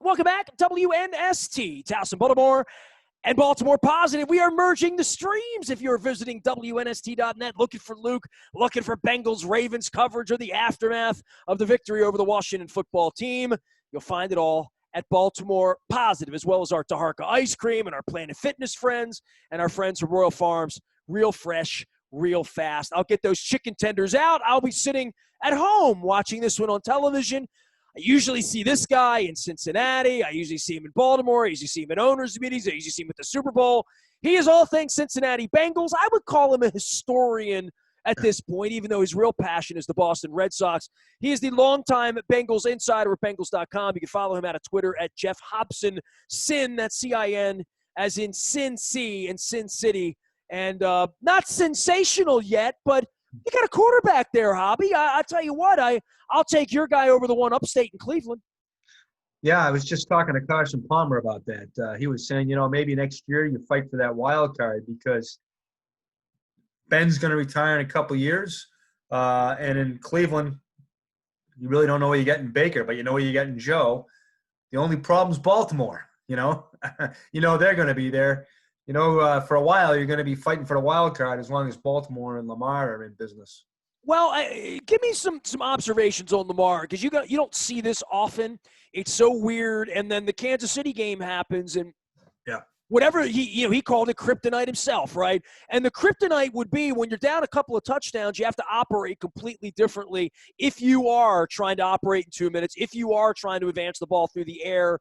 Welcome back, WNST, Towson, Baltimore, and Baltimore Positive. We are merging the streams. If you're visiting WNST.net, looking for Luke, looking for Bengals Ravens coverage or the aftermath of the victory over the Washington football team, you'll find it all at Baltimore Positive, as well as our Taharka ice cream and our Planet Fitness friends and our friends from Royal Farms. Real fresh, real fast. I'll get those chicken tenders out. I'll be sitting at home watching this one on television. I usually see this guy in Cincinnati. I usually see him in Baltimore. I usually see him at owners' meetings. I usually see him at the Super Bowl. He is all things Cincinnati Bengals. I would call him a historian at this point, even though his real passion is the Boston Red Sox. He is the longtime Bengals insider at Bengals.com. You can follow him out of Twitter at Geoff Hobson. Sin, that's C-I-N, as in Sin C and Sin City. And not sensational yet, but you got a quarterback there, Hobby. I tell you what, I'll take your guy over the one upstate in Cleveland. Yeah, I was just talking to Carson Palmer about that. He was saying, maybe next year you fight for that wild card because Ben's going to retire in a couple years. And in Cleveland, you really don't know what you get in Baker, but you know what you get in Joe. The only problem's Baltimore, they're going to be there. For a while, you're going to be fighting for the wild card as long as Baltimore and Lamar are in business. Well, give me some observations on Lamar, because you don't see this often. It's so weird. And then the Kansas City game happens, and whatever he called it kryptonite himself, right? And the kryptonite would be when you're down a couple of touchdowns, you have to operate completely differently. If you are trying to operate in 2 minutes, if you are trying to advance the ball through the air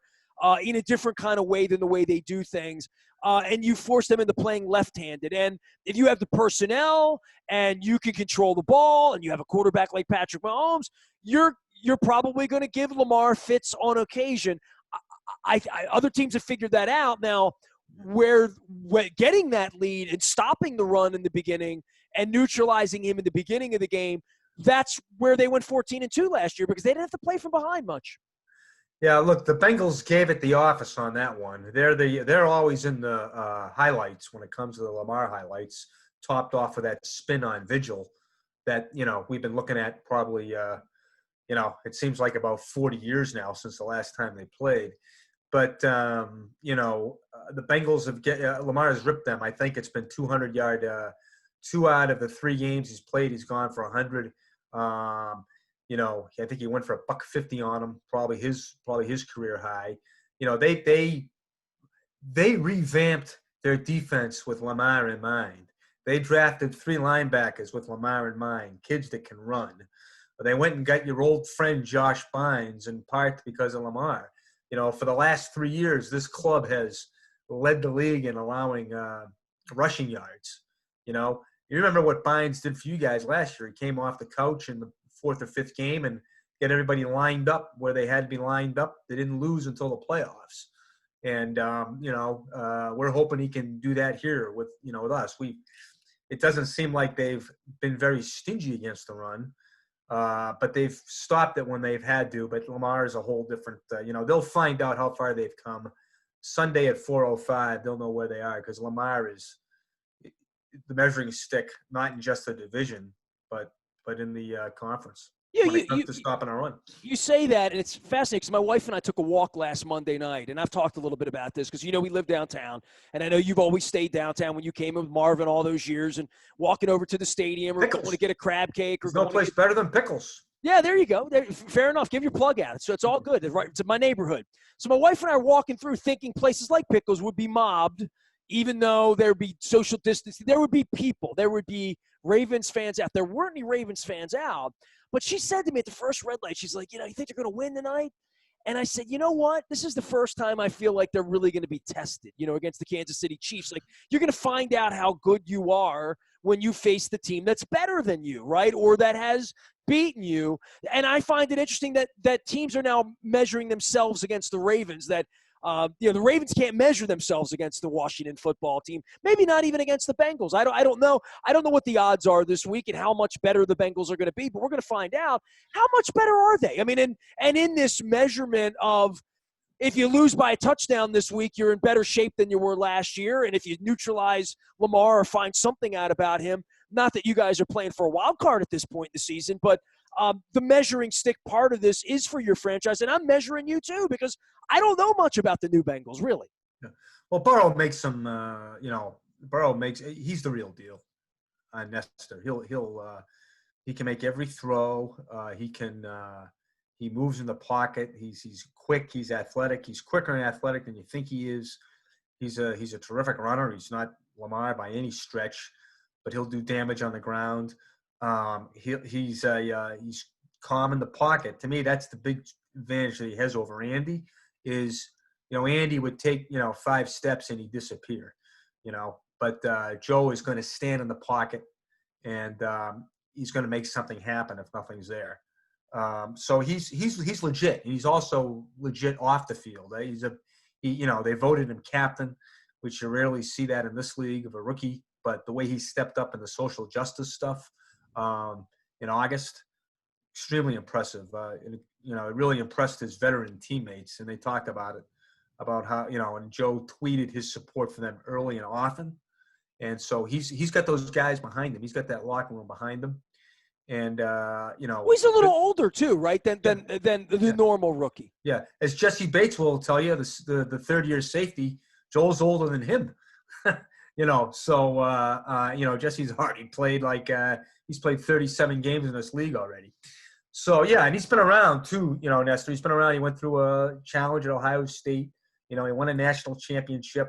in a different kind of way than the way they do things. And you force them into playing left-handed. And if you have the personnel and you can control the ball and you have a quarterback like Patrick Mahomes, you're probably going to give Lamar fits on occasion. Other teams have figured that out. Now, where getting that lead and stopping the run in the beginning and neutralizing him in the beginning of the game, that's where they went 14-2 last year because they didn't have to play from behind much. Yeah, look, the Bengals gave it the office on that one. They're always in the highlights when it comes to the Lamar highlights, topped off with that spin on Vigil that, we've been looking at probably, it seems like about 40 years now since the last time they played. But, the Bengals Lamar has ripped them. I think it's been 200-yard, 2 out of the 3 games he's played, he's gone for 100. I think he went for $150 on him, probably his career high. They revamped their defense with Lamar in mind. They drafted 3 linebackers with Lamar in mind, kids that can run. They went and got your old friend Josh Bynes in part because of Lamar. For the last 3 years, this club has led the league in allowing rushing yards. You remember what Bynes did for you guys last year. He came off the couch in the 4th or 5th game and get everybody lined up where they had to be lined up. They didn't lose until the playoffs. And, we're hoping he can do that here with us. It doesn't seem like they've been very stingy against the run, but they've stopped it when they've had to. But Lamar is a whole different, they'll find out how far they've come. Sunday at 4:05, they'll know where they are because Lamar is the measuring stick, not in just the division, but in the conference. Yeah, when it comes to stopping a run. You say that, and it's fascinating because my wife and I took a walk last Monday night, and I've talked a little bit about this because, we live downtown, and I know you've always stayed downtown when you came in with Marvin all those years and walking over to the stadium or going to get a crab cake. Or There's no place better than Pickles. Yeah, there you go. Fair enough. Give your plug out. So it's all good. It's right to my neighborhood. So my wife and I are walking through thinking places like Pickles would be mobbed, even though there would be social distancing. There would be people. There would be Ravens fans out. There weren't any Ravens fans out. But she said to me at the first red light, she's like, you think they're going to win tonight? And I said, you know what? This is the first time I feel like they're really going to be tested, against the Kansas City Chiefs. Like, you're going to find out how good you are when you face the team that's better than you, right? Or that has beaten you. And I find it interesting that teams are now measuring themselves against the Ravens, that the Ravens can't measure themselves against the Washington football team. Maybe not even against the Bengals. I don't know. I don't know what the odds are this week and how much better the Bengals are going to be, but we're going to find out. How much better are they? I mean, and in this measurement of if you lose by a touchdown this week, you're in better shape than you were last year. And if you neutralize Lamar or find something out about him, not that you guys are playing for a wild card at this point in the season, but the measuring stick part of this is for your franchise. And I'm measuring you too, because I don't know much about the new Bengals, really. Yeah. Well, Burrow makes some, he's the real deal. Nestor. He can make every throw. He moves in the pocket. He's quick. He's athletic. He's quicker and athletic than you think he is. He's a terrific runner. He's not Lamar by any stretch, but he'll do damage on the ground. He's calm in the pocket. To me, that's the big advantage that he has over Andy. Is Andy would take 5 steps and he'd disappear. But Joe is going to stand in the pocket and he's going to make something happen if nothing's there. So he's legit. He's also legit off the field. They voted him captain, which you rarely see that in this league of a rookie. But the way he stepped up in the social justice stuff in August, extremely impressive. It really impressed his veteran teammates, and they talked about it, about how and Joe tweeted his support for them early and often. And so he's got those guys behind him. He's got that locker room behind him. And well, he's a little older too, right? Than the normal rookie. Yeah, as Jesse Bates will tell you, the third-year safety, Joel's older than him. Jesse's already played he's played 37 games in this league already. So yeah, and he's been around too. Nestor. He's been around. He went through a challenge at Ohio State. He won a national championship,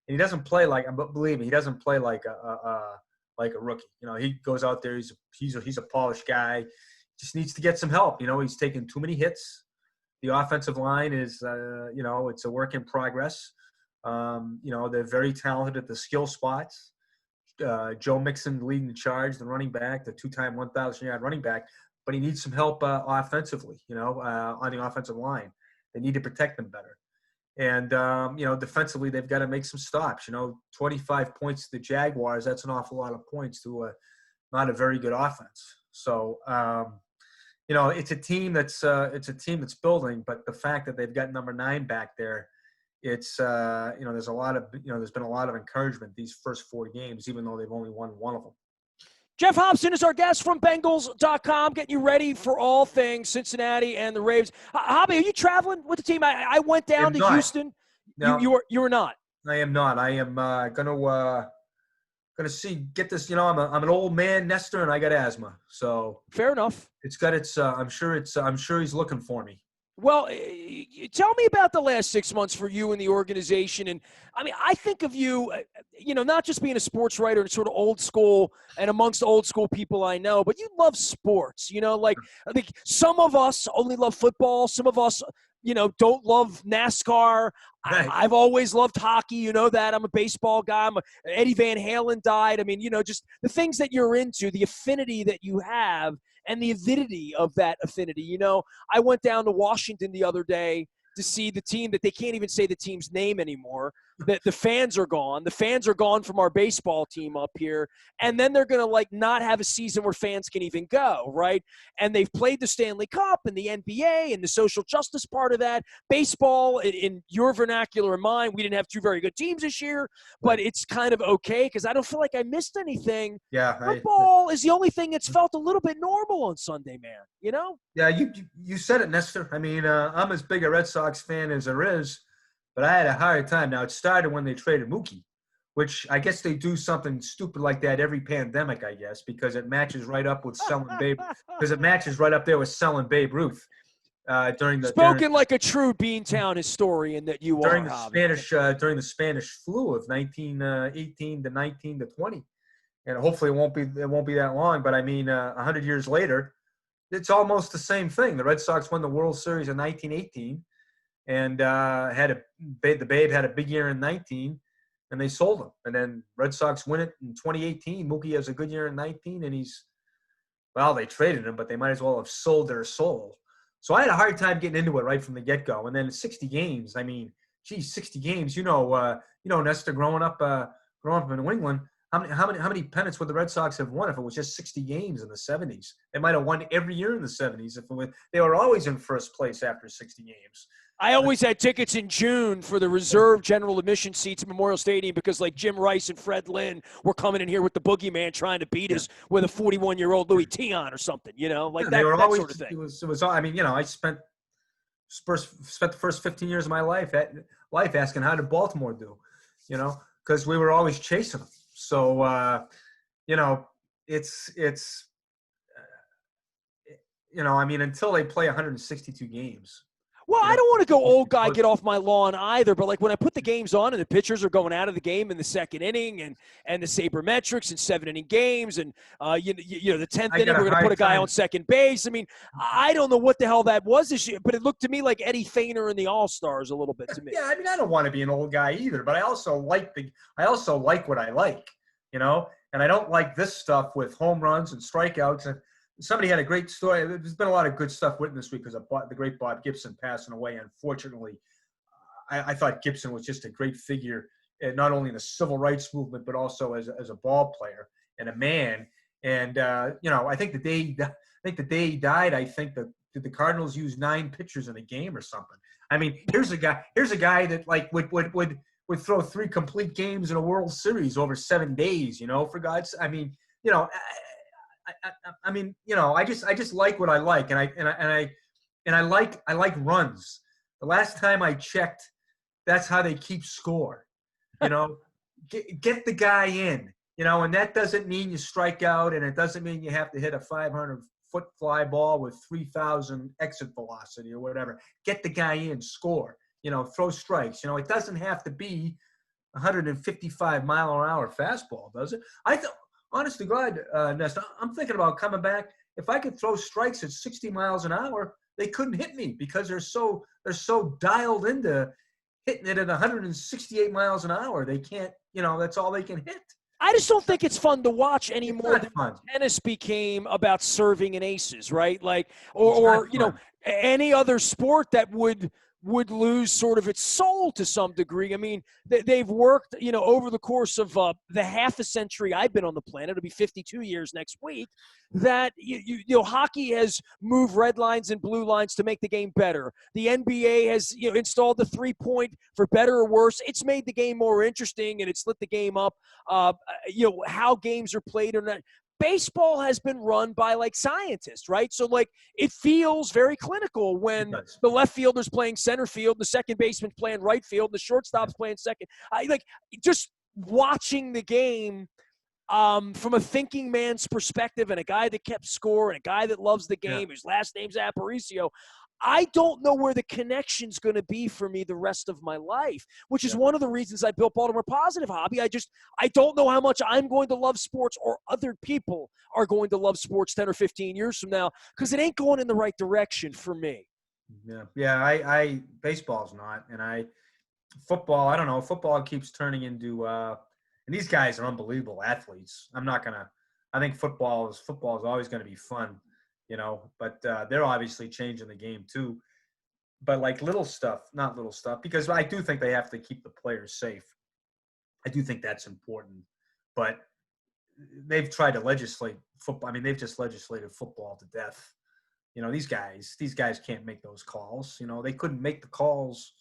and he doesn't play believe me, he doesn't play like a rookie. He goes out there. He's a polished guy. Just needs to get some help. He's taken too many hits. The offensive line is, it's a work in progress. They're very talented at the skill spots. Joe Mixon leading the charge, the running back, the 2-time 1,000-yard running back, but he needs some help offensively. On the offensive line, they need to protect them better. And, defensively, they've got to make some stops. 25 points to the Jaguars, that's an awful lot of points to not a very good offense. So, it's a team that's building, but the fact that they've got number 9 back there, it's, there's been a lot of encouragement these first 4 games, even though they've only won one of them. Geoff Hobson is our guest from Bengals.com, getting you ready for all things Cincinnati and the Ravens. Hobby, are you traveling with the team? I went down to Houston. No, you were not. I am not. I am gonna get this. I'm an old man, Nestor, and I got asthma. So fair enough. It's got its. I'm sure he's looking for me. Well, tell me about the last 6 months for you and the organization. And, I think of you, not just being a sports writer and sort of old school and amongst old school people I know, but you love sports. I think some of us only love football. Some of us, don't love NASCAR. Right. I've always loved hockey. You know that. I'm a baseball guy. Eddie Van Halen died. Just the things that you're into, the affinity that you have, and the avidity of that affinity. I went down to Washington the other day to see the team that they can't even say the team's name anymore. The fans are gone. The fans are gone from our baseball team up here. And then they're going to not have a season where fans can even go, right? And they've played the Stanley Cup and the NBA and the social justice part of that. Baseball, in your vernacular and mine, we didn't have 2 very good teams this year, but it's kind of okay because I don't feel like I missed anything. Yeah. Football is the only thing that's felt a little bit normal on Sunday, man. Yeah, you said it, Nestor. I'm as big a Red Sox fan as there is. But I had a hard time. Now, it started when they traded Mookie, which I guess they do something stupid like that every pandemic, I guess, because it matches right up with selling Babe. Because it matches right up there with selling Babe Ruth during the like a true Beantown historian that you during are. During the Spanish flu of 1918 to 1920, and hopefully it won't be that long. But 100 years later, it's almost the same thing. The Red Sox won the World Series in 1918. And the Babe had a big year in 19, and they sold him. And then Red Sox win it in 2018. Mookie has a good year in 19, and they traded him, but they might as well have sold their soul. So I had a hard time getting into it right from the get-go. And then 60 games. 60 games. Nestor, growing up in New England, how many pennants would the Red Sox have won if it was just 60 games in the 70s? They might have won every year in the 70s if it was, they were always in first place after 60 games. I always had tickets in June for the reserve general admission seats at Memorial Stadium because, like, Jim Rice and Fred Lynn were coming in here with the boogeyman trying to beat us with a 41-year-old Louis Tion or something, like They were that always, sort of thing. it was. I mean, I spent the first 15 years of my life asking how did Baltimore do, because we were always chasing them. So, it's I mean, until they play 162 games. Well, I don't want to go old guy, get off my lawn either, but like when I put the games on and the pitchers are going out of the game in the second inning and the sabermetrics and 7-inning games and the 10th inning we're going to put a guy on second base. I mean, I don't know what the hell that was this year, but it looked to me like Eddie Feigner in the All-Stars a little bit to me. Yeah, I mean, I don't want to be an old guy either, but I also like what I like, and I don't like this stuff with home runs and strikeouts. And somebody had a great story. There's been a lot of good stuff written this week because of the great Bob Gibson passing away. Unfortunately, I thought Gibson was just a great figure, not only in the civil rights movement, but also as a ball player and a man. And, I think the day he died, did the Cardinals use 9 pitchers in a game or something? I mean, here's a guy that like would throw 3 complete games in a World Series over 7 days, for God's, I mean, I just like what I like, and I like runs. The last time I checked, that's how they keep score. Get the guy in. And that doesn't mean you strike out, and it doesn't mean you have to hit a 500-foot fly ball with 3,000 exit velocity or whatever. Get the guy in, score. Throw strikes. It doesn't have to be 155-mile-an-hour fastball, does it? Honest to God, Nestor, I'm thinking about coming back. If I could throw strikes at 60 miles an hour, they couldn't hit me because they're so dialed into hitting it at 168 miles an hour. They can't, that's all they can hit. I just don't think it's fun to watch anymore. Fun. Tennis became about serving and aces, right? Like, or any other sport that would lose sort of its soul to some degree. I mean, they've worked, over the course of the half a century I've been on the planet. It'll be 52 years next week. That hockey has moved red lines and blue lines to make the game better. The NBA has installed the 3-point for better or worse. It's made the game more interesting and it's lit the game up. How games are played or not. Baseball has been run by like scientists, right? So like it feels very clinical when the left fielder's playing center field, the second baseman's playing right field, the shortstop's playing second. Just watching the game from a thinking man's perspective and a guy that kept score and a guy that loves the game, whose last name's Aparicio. I don't know where the connection's going to be for me the rest of my life, which is one of the reasons I built Baltimore Positive Hobby. I don't know how much I'm going to love sports or other people are going to love sports 10 or 15 years from now because it ain't going in the right direction for me. I baseball's not, and football, I don't know. Football keeps turning into and these guys are unbelievable athletes. I think football is always going to be fun. But they're obviously changing the game too. But like not little stuff, because I do think they have to keep the players safe. I do think that's important. But they've tried to legislate football. I mean, they've just legislated football to death. These guys can't make those calls. They couldn't make the calls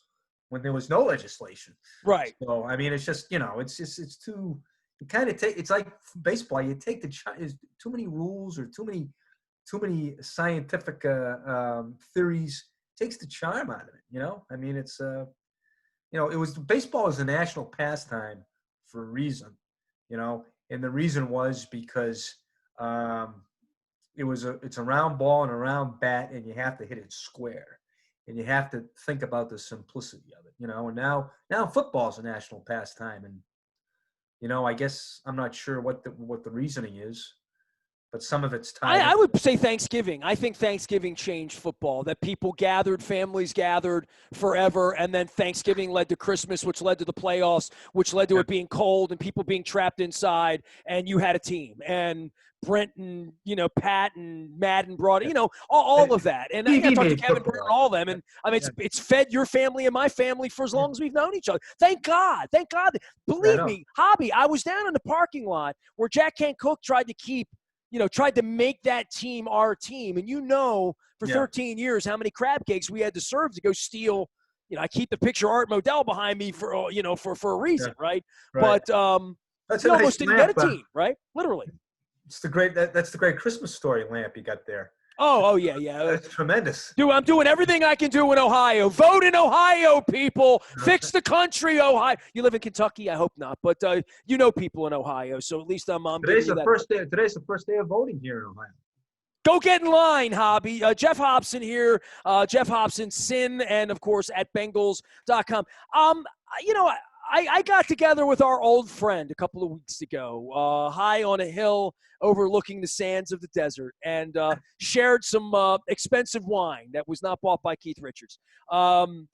when there was no legislation. Right. So, I mean, it's just, it's too, you kind of it's like baseball. You take too many rules or too many scientific theories, takes the charm out of it. I mean, it's baseball was a national pastime for a reason, and the reason was because it's a round ball and a round bat, and you have to hit it square, and you have to think about the simplicity of it, and now football's a national pastime, and I guess I'm not sure what the reasoning is. but some of it's tied. I would say Thanksgiving. I think Thanksgiving changed football, that people gathered, families gathered forever, and then Thanksgiving led to Christmas, which led to the playoffs, which led to it being cold and people being trapped inside, and you had a team. And Brent and, Pat and Madden brought it, all of that. And I talked to Kevin Burrow and all of them. And, I mean, it's fed your family and my family for as long as we've known each other. Thank God. Thank God. Believe me, Hobby, I was down in the parking lot where Jack Kent Cook tried to make that team our team. And for 13 years how many crab cakes we had to serve to go steal. I keep the picture of Art Modell behind me for a reason, right? But that's you a almost nice didn't lamp, get a team, right? Literally. It's that's the great Christmas story lamp you got there. Oh yeah. That's tremendous. Dude, I'm doing everything I can do in Ohio. Vote in Ohio, people. Fix the country, Ohio. You live in Kentucky? I hope not. But people in Ohio, so at least I'm Today's the first day. Today's the first day of voting here in Ohio. Go get in line, Hobby. Geoff Hobson here. Geoff Hobson, Sin, and, of course, at Bengals.com. I got together with our old friend a couple of weeks ago, high on a hill overlooking the sands of the desert, and shared some expensive wine that was not bought by Keith Richards. The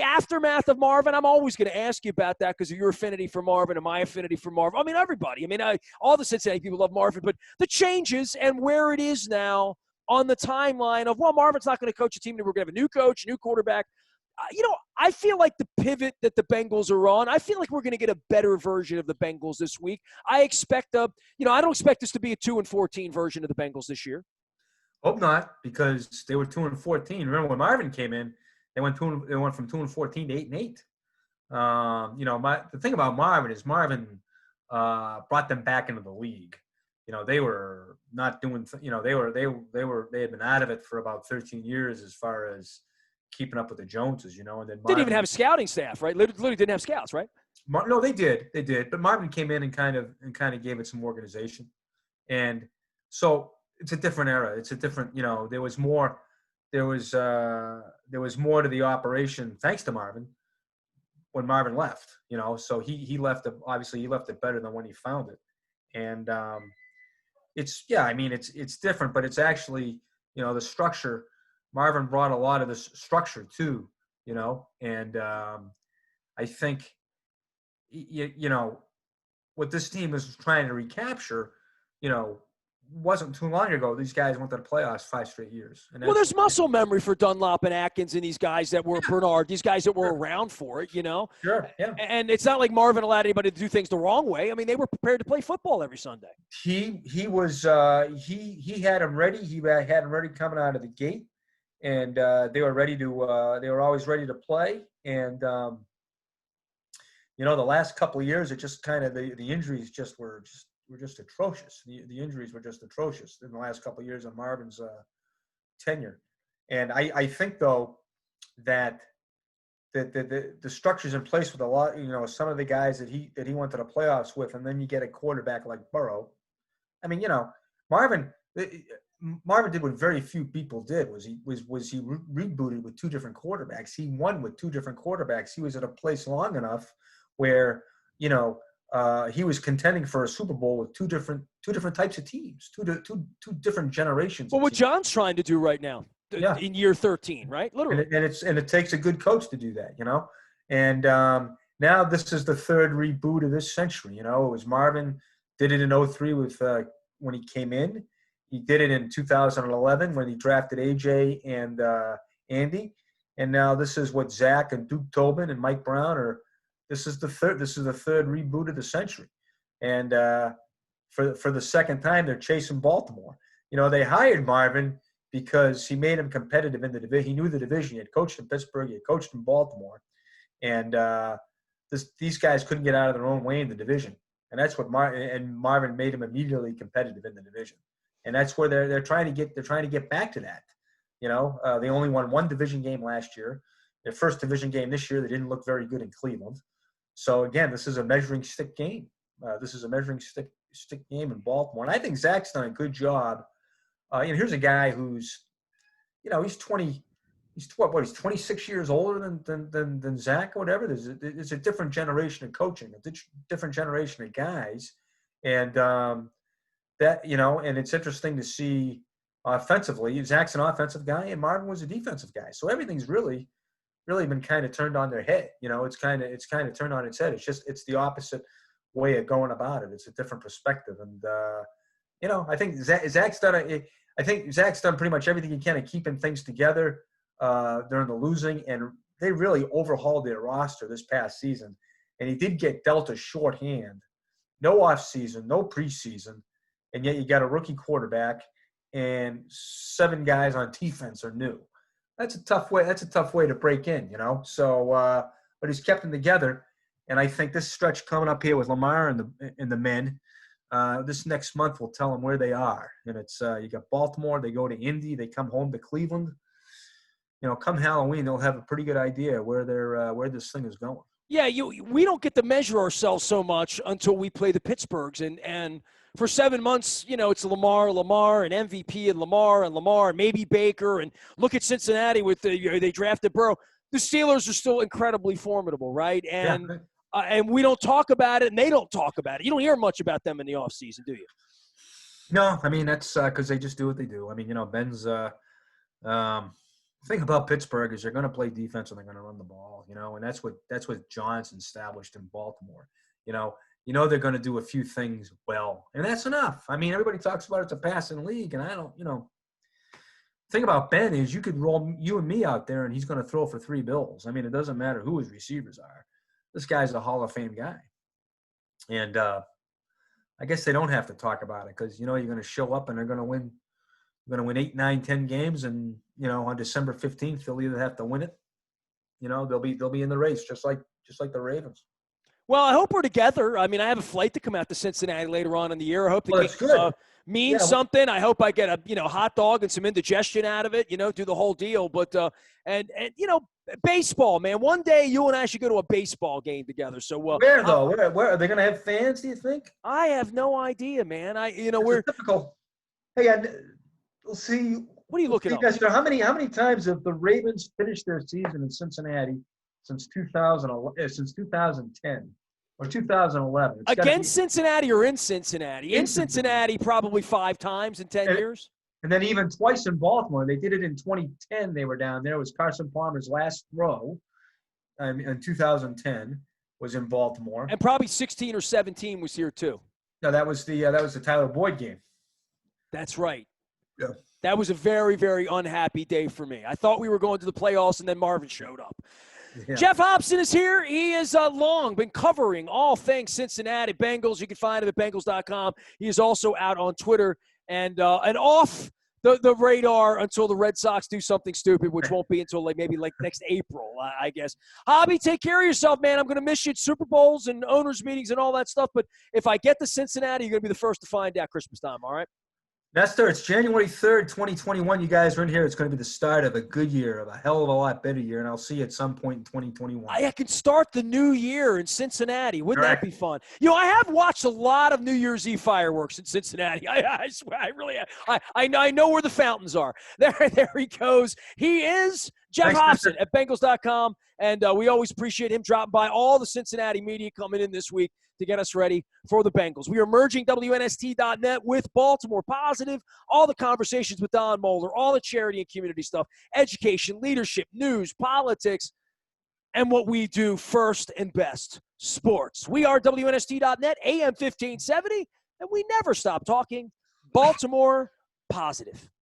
aftermath of Marvin, I'm always going to ask you about that because of your affinity for Marvin and my affinity for Marvin. I mean, everybody. I mean, all the Cincinnati people love Marvin, but the changes and where it is now on the timeline of, Marvin's not going to coach a team. We're going to have a new coach, new quarterback. I feel like the pivot that the Bengals are on, I feel like we're going to get a better version of the Bengals this week. I expect I don't expect this to be a 2-14 version of the Bengals this year. Hope not, because they were 2-14. Remember when Marvin came in, they went from 2-14 to 8-8. The thing about Marvin is Marvin brought them back into the league. They were not doing. They had been out of it for about 13 years as far as keeping up with the Joneses. And then Marvin didn't even have a scouting staff, right? Literally didn't have scouts, right? No, they did. But Marvin came in and kind of gave it some organization, and so it's a different era. It's a different. There was more. There was more to the operation thanks to Marvin when Marvin left. So he left it. Obviously, he left it better than when he found it, and it's different, but it's actually the structure. Marvin brought a lot of this structure too, and I think what this team is trying to recapture, wasn't too long ago. These guys went to the playoffs 5 straight years. And there's muscle memory for Dunlop and Atkins and these guys that were Bernard, these guys that were around for it, Sure, yeah. And it's not like Marvin allowed anybody to do things the wrong way. I mean, they were prepared to play football every Sunday. He was he had them ready. He had them ready coming out of the gate, and they were ready to. They were always ready to play, and the last couple of years, it just kind of the injuries were just atrocious. The injuries were just atrocious in the last couple of years of Marvin's tenure. And I think, though, that the structure's in place with a lot, some of the guys that he went to the playoffs with, and then you get a quarterback like Burrow. I mean, Marvin did what very few people did. Was he rebooted with 2 different quarterbacks. He won with 2 different quarterbacks. He was at a place long enough where, he was contending for a Super Bowl with two different types of teams, two different generations. Well, what John's trying to do right now, in year 13, right? Literally, and it takes a good coach to do that, And now this is the 3rd reboot of this century. It was Marvin did it in 2003 with when he came in. He did it in 2011 when he drafted AJ and Andy, and now this is what Zach and Duke Tobin and Mike Brown are. This is the third reboot of the century, and for the second time, they're chasing Baltimore. They hired Marvin because he made him competitive in the division. He knew the division. He had coached in Pittsburgh. He had coached in Baltimore, and these guys couldn't get out of their own way in the division, and that's what Marvin made him immediately competitive in the division, and that's where they're trying to get. They're trying to get back to that. They only won 1 division game last year. Their first division game this year, they didn't look very good in Cleveland. So, again, this is a measuring stick game. This is a measuring stick game in Baltimore. And I think Zach's done a good job. Here's a guy who's, he's 26 years older than Zach or whatever. There's a different generation of coaching, a different generation of guys. And that, and it's interesting to see offensively. Zach's an offensive guy, and Marvin was a defensive guy. So everything's really been kind of turned on their head. It's kind of turned on its head. It's the opposite way of going about it. It's a different perspective, and I think Zach's done pretty much everything he can to keeping things together during the losing, and they really overhauled their roster this past season. And he did get dealt a shorthand, no offseason, no preseason, and yet you got a rookie quarterback and 7 guys on defense are new. That's a tough way to break in, So, but he's kept them together, and I think this stretch coming up here with Lamar and the men, this next month will tell them where they are. And it's you got Baltimore, they go to Indy, they come home to Cleveland. Come Halloween, they'll have a pretty good idea where where this thing is going. Yeah, we don't get to measure ourselves so much until we play the Pittsburghs, and for 7 months, it's Lamar, and MVP, and Lamar, and maybe Baker, and look at Cincinnati with they drafted Burrow. The Steelers are still incredibly formidable, right? And and we don't talk about it, and they don't talk about it. You don't hear much about them in the offseason, do you? No, I mean that's because they just do what they do. I mean, Ben's. The thing about Pittsburgh is they're going to play defense and they're going to run the ball, and that's what Johnson established in Baltimore. They're going to do a few things well, and that's enough. I mean, everybody talks about it's a passing league, and I don't. The thing about Ben is you could roll you and me out there, and he's going to throw for 3 bills. I mean, it doesn't matter who his receivers are. This guy's a Hall of Fame guy, and I guess they don't have to talk about it because you're going to show up and they're going to win. We're going to win 8, 9, 10 games, and on December 15th, they'll either have to win it. They'll be in the race, just like the Ravens. Well, I hope we're together. I mean, I have a flight to come out to Cincinnati later on in the year. I hope the game means something. I hope I get a hot dog and some indigestion out of it. Do the whole deal. But and baseball, man. One day you and I should go to a baseball game together. So where though? Where are they going to have fans? Do you think? I have no idea, man. We're typical. Hey, we'll see. What are you looking at? How many times have the Ravens finished their season in Cincinnati since 2010 or 2011? Against Cincinnati or in Cincinnati? In Cincinnati, probably 5 times in 10 years. And then even twice in Baltimore. They did it in 2010. They were down there. It was Carson Palmer's last throw in 2010 was in Baltimore. And probably 16 or 17 was here too. No, that was the Tyler Boyd game. That's right. Yeah. That was a very, very unhappy day for me. I thought we were going to the playoffs, and then Marvin showed up. Yeah. Geoff Hobson is here. He has long been covering all things Cincinnati Bengals. You can find him at Bengals.com. He is also out on Twitter and off the radar until the Red Sox do something stupid, which won't be until maybe next April, I guess. Hobby, take care of yourself, man. I'm going to miss you at Super Bowls and owners' meetings and all that stuff. But if I get to Cincinnati, you're going to be the first to find out Christmas time, all right? Nestor, it's January 3rd, 2021. You guys are in here. It's going to be the start of a good year, of a hell of a lot better year, and I'll see you at some point in 2021. I can start the new year in Cincinnati. Wouldn't that be fun? I have watched a lot of New Year's Eve fireworks in Cincinnati. I swear, I really have. I know where the fountains are. There he goes. He is Geoff Hobson at Bengals.com, and we always appreciate him dropping by. All the Cincinnati media coming in this week to get us ready for the Bengals. We are merging WNST.net with Baltimore Positive, all the conversations with Don Moeller, all the charity and community stuff, education, leadership, news, politics, and what we do first and best, sports. We are WNST.net, AM 1570, and we never stop talking Baltimore Positive.